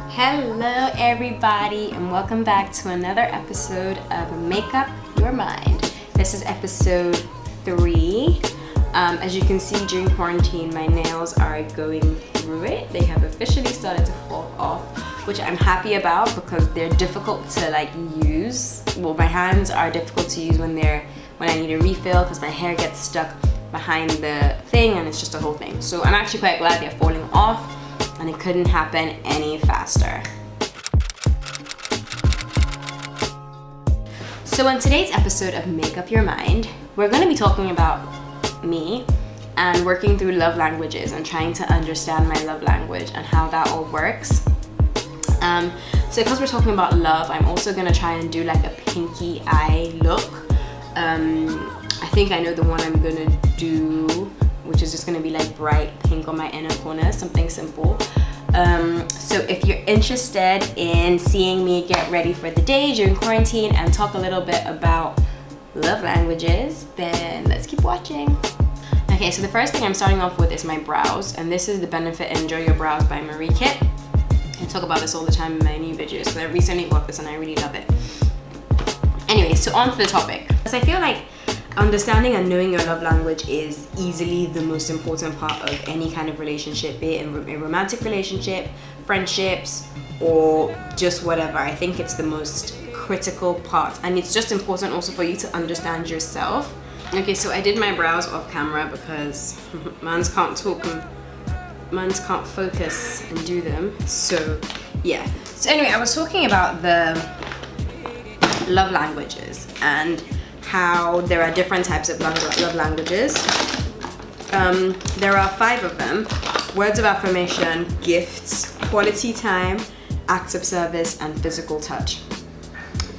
Hello everybody and welcome back to another episode of Make Up Your Mind. This is episode 3. As you can see, during quarantine my nails are going through it. They have officially started to fall off, which I'm happy about because they're difficult to use. Well, my hands are difficult to use when I need a refill because my hair gets stuck behind the thing and it's just a whole thing. So I'm actually quite glad they're falling off, and it couldn't happen any faster. So in today's episode of Make Up Your Mind, we're going to be talking about me and working through love languages and trying to understand my love language and how that all works. So because we're talking about love, I'm also going to try and do a pinky eye look. I think I know the one I'm going to do, which is just going to be bright pink on my inner corner, something simple. So if you're interested in seeing me get ready for the day during quarantine and talk a little bit about love languages, then let's keep watching. Okay, so the first thing I'm starting off with is my brows, and this is the Benefit Enjoy Your Brows by Marie Kit. I talk about this all the time in my new videos because I recently bought this and I really love it. Anyway, so on to the topic. So I feel like understanding and knowing your love language is easily the most important part of any kind of relationship, be it a romantic relationship, friendships, or just whatever. I think it's the most critical part, and it's just important also for you to understand yourself. Okay, so I did my brows off camera because mans can't talk and mans can't focus and do them. So yeah. So anyway, I was talking about the love languages and how there are different types of love languages. There are 5 of them: words of affirmation, gifts, quality time, acts of service, and physical touch.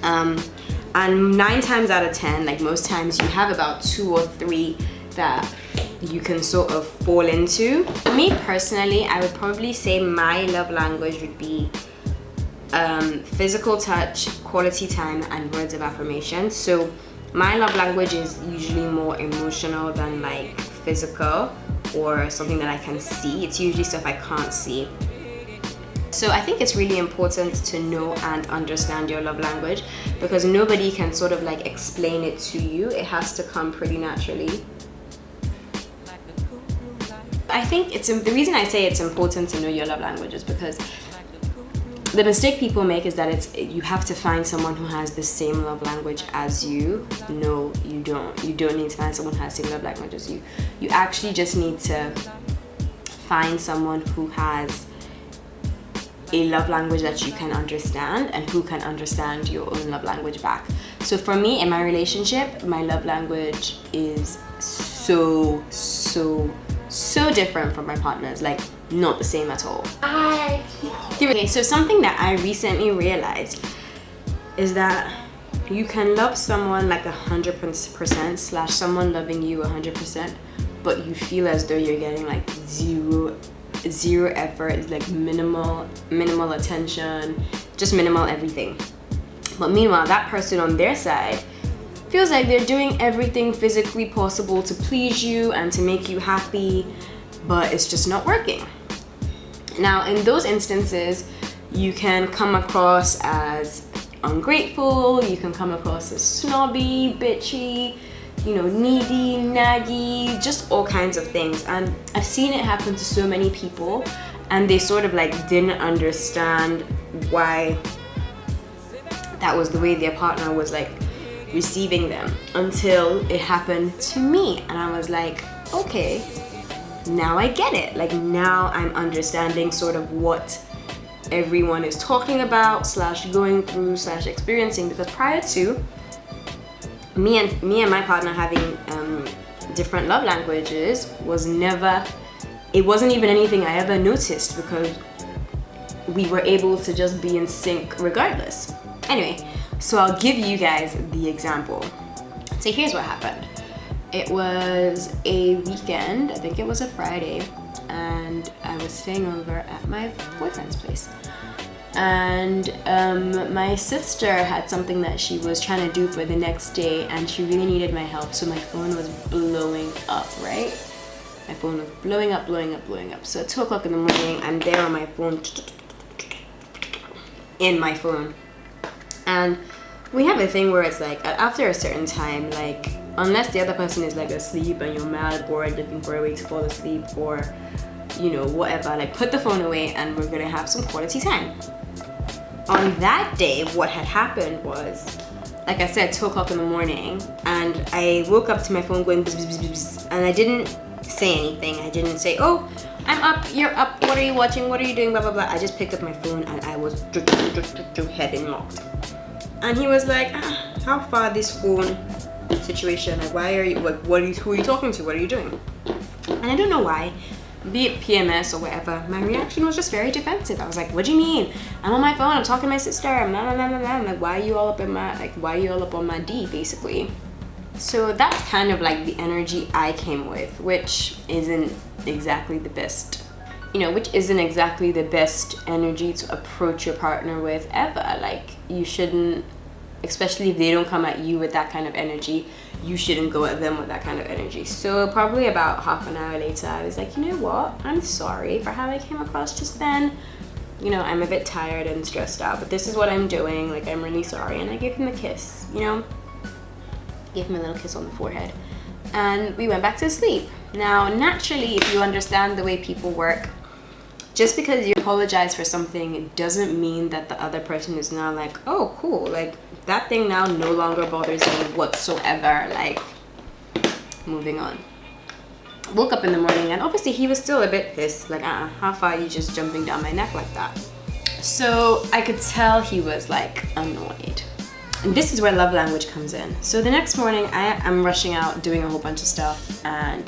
And 9 times out of 10, most times, you have about 2 or 3 that you can sort of fall into. For me personally, I would probably say my love language would be physical touch, quality time, and words of affirmation. So my love language is usually more emotional than physical or something that I can see. It's usually stuff I can't see. So I think it's really important to know and understand your love language because nobody can sort of explain it to you. It has to come pretty naturally. I think the reason I say it's important to know your love language is because the mistake people make is that you have to find someone who has the same love language as you. No, you don't. You don't need to find someone who has the same love language as you. You actually just need to find someone who has a love language that you can understand and who can understand your own love language back. So for me, in my relationship, my love language is so different from my partner's. Not the same at all. Okay, so something that I recently realized is that you can love someone 100% / someone loving you 100%, but you feel as though you're getting zero effort. It's minimal attention, just minimal everything. But meanwhile, that person on their side feels like they're doing everything physically possible to please you and to make you happy, but it's just not working. Now, in those instances, you can come across as ungrateful, you can come across as snobby, bitchy, needy, naggy, just all kinds of things. And I've seen it happen to so many people, and they sort of didn't understand why that was the way their partner was receiving them until it happened to me. And I was like, okay, now I get it. Now I'm understanding sort of what everyone is talking about / going through / experiencing, because prior to me and my partner having different love languages it wasn't even anything I ever noticed because we were able to just be in sync regardless. Anyway, so I'll give you guys the example. So here's what happened. It was a weekend, I think it was a Friday, and I was staying over at my boyfriend's place. And my sister had something that she was trying to do for the next day, and she really needed my help, so my phone was blowing up, right? My phone was blowing up. So at 2 o'clock in the morning, I'm there on my phone in my phone. And we have a thing where it's like after a certain time, like unless the other person is like asleep and you're mad, bored, looking for a way to fall asleep, or you know, whatever, like put the phone away and we're gonna have some quality time. On that day, what had happened was, like I said, 2 o'clock in the morning, and I woke up to my phone going bzz, bzz, bzz, bzz, and I didn't say anything. I didn't say, oh, I'm up, you're up, what are you watching, what are you doing, blah blah blah. I just picked up my phone and I was head in locked. And he was like, how far this phone situation, like why are you, like who are you talking to, what are you doing? And I don't know why, be it PMS or whatever, my reaction was just very defensive. I was like, what do you mean? I'm on my phone, I'm talking to my sister, I'm like, why are you all up in my, like, why are you all up on my D, basically? So that's kind of like the energy I came with, which isn't exactly the best, you know, which isn't exactly the best energy to approach your partner with ever. Like, you shouldn't, especially if they don't come at you with that kind of energy, you shouldn't go at them with that kind of energy. So probably about half an hour later, I was like, you know what, I'm sorry for how I came across just then. You know, I'm a bit tired and stressed out, but this is what I'm doing, like I'm really sorry. And I gave him a kiss, you know, gave him a little kiss on the forehead, and we went back to sleep. Now naturally, if you understand the way people work, just because you apologize for something, it doesn't mean that the other person is now like, oh cool, like that thing now no longer bothers me whatsoever, like moving on. Woke up in the morning and obviously he was still a bit pissed, like how far are you just jumping down my neck like that? So I could tell he was like annoyed. And this is where love language comes in. So the next morning I'm rushing out doing a whole bunch of stuff, and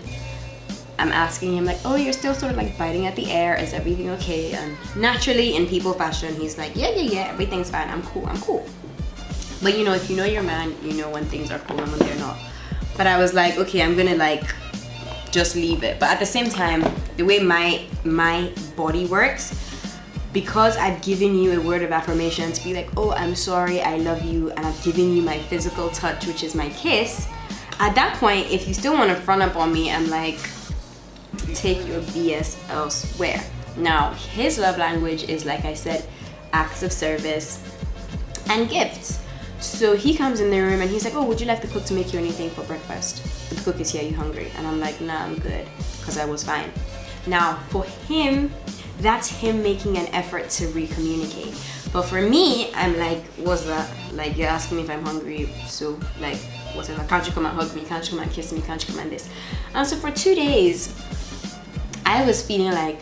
I'm asking him like, oh, you're still sort of like biting at the air, is everything okay? And naturally in people fashion, he's like, yeah, everything's fine, I'm cool. But you know, if you know your man, you know when things are cool and when they're not. But I was like, okay, I'm gonna like just leave it. But at the same time, the way my body works, because I've given you a word of affirmation to be like, oh, I'm sorry, I love you, and I've given you my physical touch, which is my kiss, at that point, if you still want to front up on me, I'm like, take your BS elsewhere. Now, his love language is, like I said, acts of service and gifts. So he comes in the room and he's like, oh, would you like the cook to make you anything for breakfast? The cook is here, you hungry? And I'm like, nah, I'm good, because I was fine. Now, for him, that's him making an effort to recommunicate. But for me, I'm like, what's that? Like, you're asking me if I'm hungry, so like, whatever. Can't you come and hug me? Can't you come and kiss me? Can't you come and this? And so for 2 days, I was feeling like,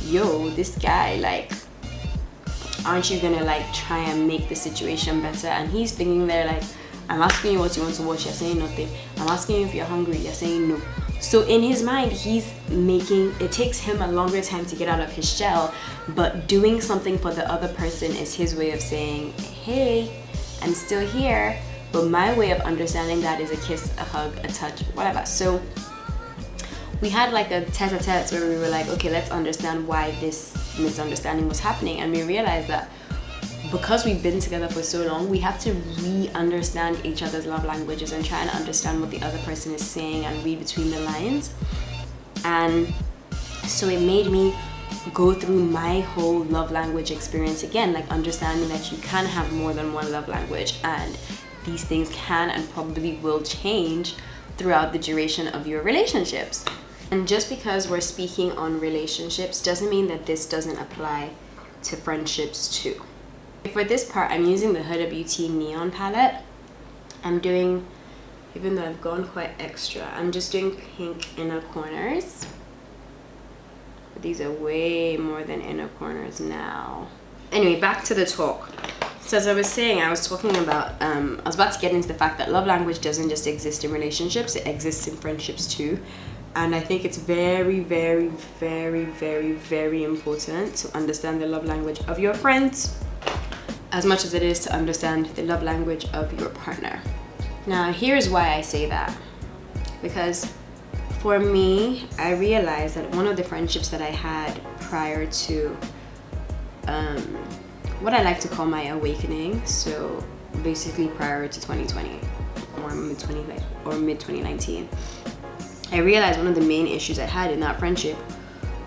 yo, this guy, like, aren't you gonna like try and make the situation better? And he's thinking there like, I'm asking you what you want to watch, you're saying nothing. I'm asking you if you're hungry, you're saying no. So in his mind, he's making, it takes him a longer time to get out of his shell, but doing something for the other person is his way of saying, hey, I'm still here. But my way of understanding that is a kiss, a hug, a touch, whatever. So we had like a tete-a-tete where we were like, okay, let's understand why this misunderstanding was happening. And we realized that because we've been together for so long, we have to re-understand each other's love languages and try and understand what the other person is saying and read between the lines. And so it made me go through my whole love language experience again, like understanding that you can have more than one love language, and these things can and probably will change throughout the duration of your relationships. And just because we're speaking on relationships doesn't mean that this doesn't apply to friendships too. For this part, I'm using the Huda Beauty Neon palette. I'm doing, even though I've gone quite extra, I'm just doing pink inner corners. But these are way more than inner corners now. Anyway, back to the talk. So as I was saying, I was talking about, I was about to get into the fact that love language doesn't just exist in relationships, it exists in friendships too. And I think it's very, very, very, very, very important to understand the love language of your friends as much as it is to understand the love language of your partner. Now, here's why I say that. Because for me, I realized that one of the friendships that I had prior to what I like to call my awakening, so basically prior to 2020 or mid-2019, I realized one of the main issues I had in that friendship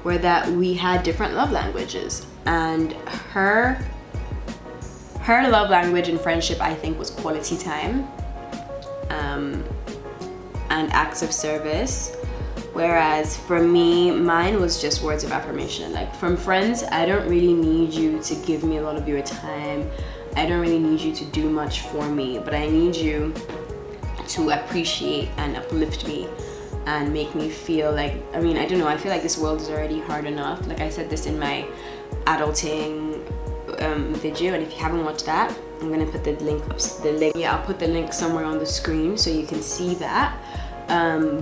were that we had different love languages, and her her love language in friendship, I think, was quality time and acts of service. Whereas for me, mine was just words of affirmation. Like from friends, I don't really need you to give me a lot of your time. I don't really need you to do much for me, but I need you to appreciate and uplift me and make me feel like, I mean, I don't know, I feel like this world is already hard enough. Like I said this in my adulting video, and if you haven't watched that, I'm gonna put the link up, I'll put the link somewhere on the screen so you can see that.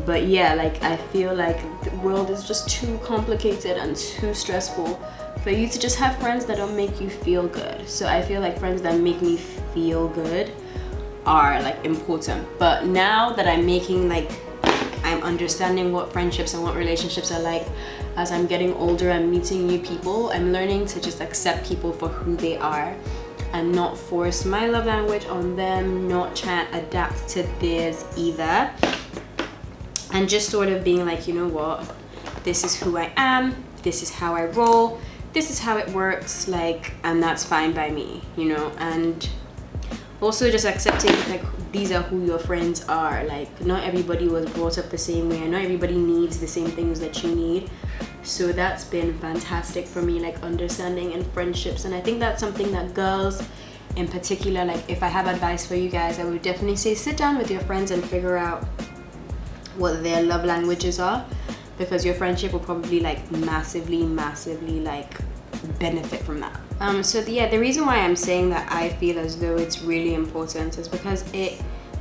But yeah, like I feel like the world is just too complicated and too stressful for you to just have friends that don't make you feel good. So I feel like friends that make me feel good are like important. But now that I'm understanding what friendships and what relationships are like, as I'm getting older and meeting new people, I'm learning to just accept people for who they are and not force my love language on them, not try and adapt to theirs either. And just sort of being like, you know what, this is who I am, this is how I roll, this is how it works, like, and that's fine by me, you know. And also just accepting like these are who your friends are. Like not everybody was brought up the same way and not everybody needs the same things that you need. So that's been fantastic for me, like understanding in friendships. And I think that's something that girls in particular, like if I have advice for you guys, I would definitely say sit down with your friends and figure out what their love languages are, because your friendship will probably like massively like benefit from that. So the reason why I'm saying that I feel as though it's really important is because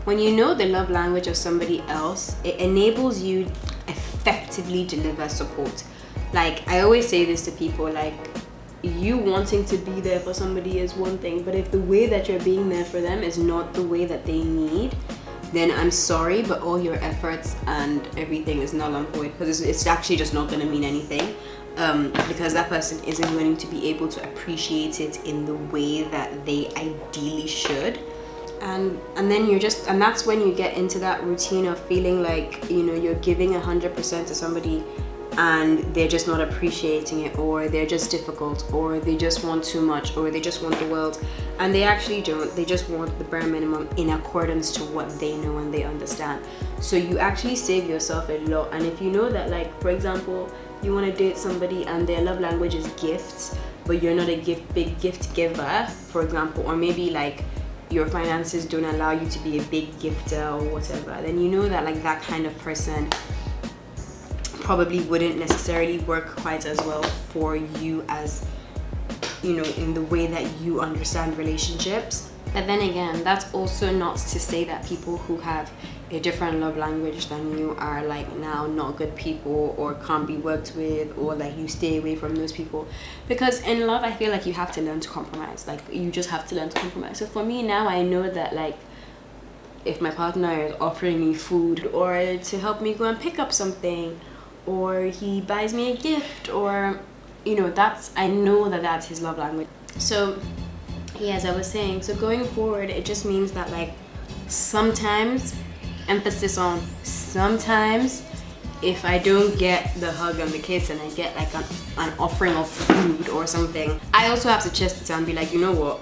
when you know the love language of somebody else, it enables you effectively deliver support. Like I always say this to people, like you wanting to be there for somebody is one thing, but if the way that you're being there for them is not the way that they need, then I'm sorry, but all your efforts and everything is null and void, because it's actually just not going to mean anything, because that person isn't going to be able to appreciate it in the way that they ideally should. And then and that's when you get into that routine of feeling like, you know, you're giving 100% to somebody and they're just not appreciating it, or they're just difficult, or they just want too much, or they just want the world, and they actually don't. They just want the bare minimum in accordance to what they know and they understand. So you actually save yourself a lot. And if you know that, like for example, you want to date somebody and their love language is gifts, but you're not a big gift giver, for example, or maybe like your finances don't allow you to be a big gifter or whatever, then you know that like that kind of person probably wouldn't necessarily work quite as well for you as, you know, in the way that you understand relationships. But then again, that's also not to say that people who have a different love language than you are like now not good people or can't be worked with, or like you stay away from those people. Because in love, I feel like you have to learn to compromise. Like you just have to learn to compromise. So for me now, I know that like if my partner is offering me food or to help me go and pick up something, or he buys me a gift, or you know, I know that that's his love language. So yeah, as I was saying, so going forward, it just means that like sometimes, emphasis on sometimes, if I don't get the hug and the kiss and I get like an offering of food or something, I also have to chest it and be like, you know what,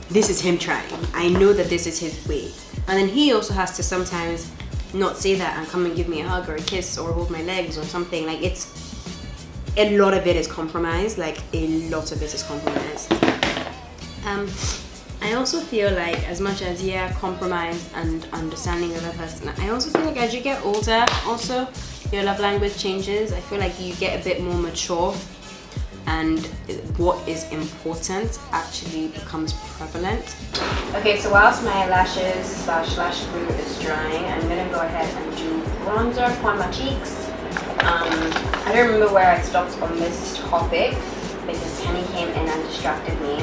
this is him trying. I know that this is his way. And then he also has to sometimes not say that and come and give me a hug or a kiss or hold my legs or something. Like it's a lot of it is compromise. Like a lot of it is compromise. I also feel like as much as compromise and understanding the other person, I also feel like as you get older, also your love language changes. I feel like you get a bit more mature, and what is important actually becomes prevalent. Okay, so whilst my lashes / lash glue is drying, I'm gonna go ahead and do bronzer on my cheeks. I don't remember where I stopped on this topic because Henny came in and distracted me.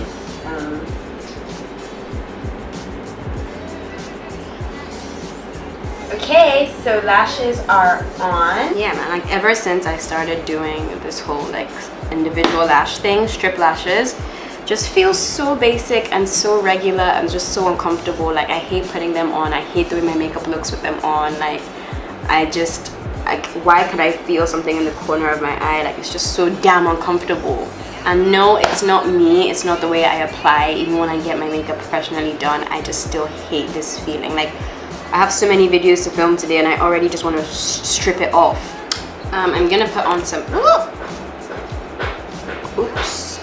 Okay, so lashes are on. Yeah man, like ever since I started doing this whole like individual lash thing, strip lashes, just feels so basic and so regular and just so uncomfortable. Like I hate putting them on. I hate the way my makeup looks with them on. Like why could I feel something in the corner of my eye? Like it's just so damn uncomfortable. And no, it's not me, it's not the way I apply. Even when I get my makeup professionally done, I just still hate this feeling. Like, I have so many videos to film today and I already just want to strip it off. I'm gonna put on some, oops,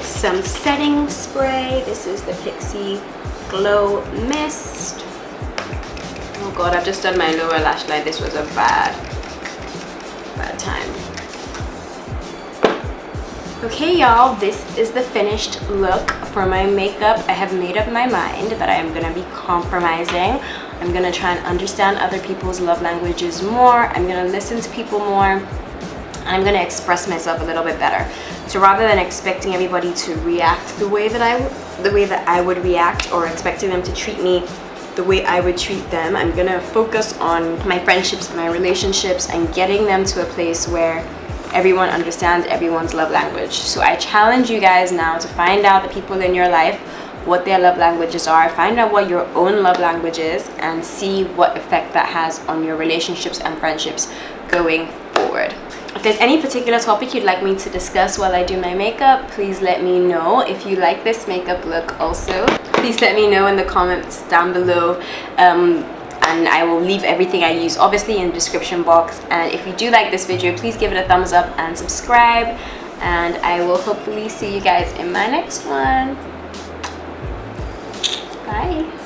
some setting spray. This is the Pixie Glow Mist. Oh god, I've just done my lower lash line. This was a bad time. Okay y'all, this is the finished look for my makeup. I have made up my mind that I am gonna be compromising. I'm gonna try and understand other people's love languages more. I'm gonna listen to people more. And I'm gonna express myself a little bit better. So rather than expecting everybody to react the way that I would react, or expecting them to treat me the way I would treat them, I'm gonna focus on my friendships and my relationships and getting them to a place where everyone understands everyone's love language. So I challenge you guys now to find out the people in your life, what their love languages are, find out what your own love language is, and see what effect that has on your relationships and friendships going forward. If there's any particular topic you'd like me to discuss while I do my makeup, please let me know. If you like this makeup look also, please let me know in the comments down below. And I will leave everything I use obviously in the description box. And if you do like this video, please give it a thumbs up and subscribe. And I will hopefully see you guys in my next one. Bye.